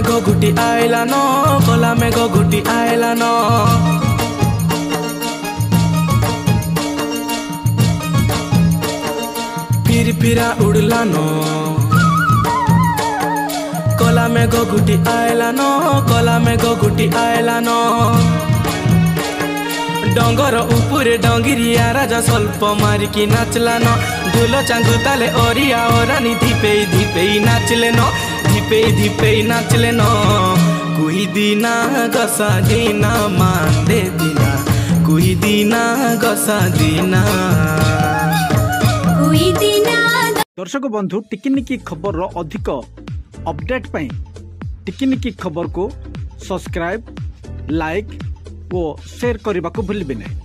मेघ घुटी आइला न कला मेघ घुटी आइला न फिर फिरा उड़ला न कला मेघ घुटी आइला न कला मेघ घुटी आइला न डंगर उपरे डंगिरिया राजा स्वल्प मारिकी नाचला न ढोल चांगु ताले ओरिया ओरानी धीपे धीपे नाचले न धीपे धीपे नाचले न कुही दिना गसा दिना मांदे दिना कुही दिना गसा दिना कुही दिना। दर्शक बंधु टिकिनिकी खबर रो अधिक अपडेट पाई टिकिनिकी खबर को सब्सक्राइब लाइक और शेयर करने को भूलिए नहीं।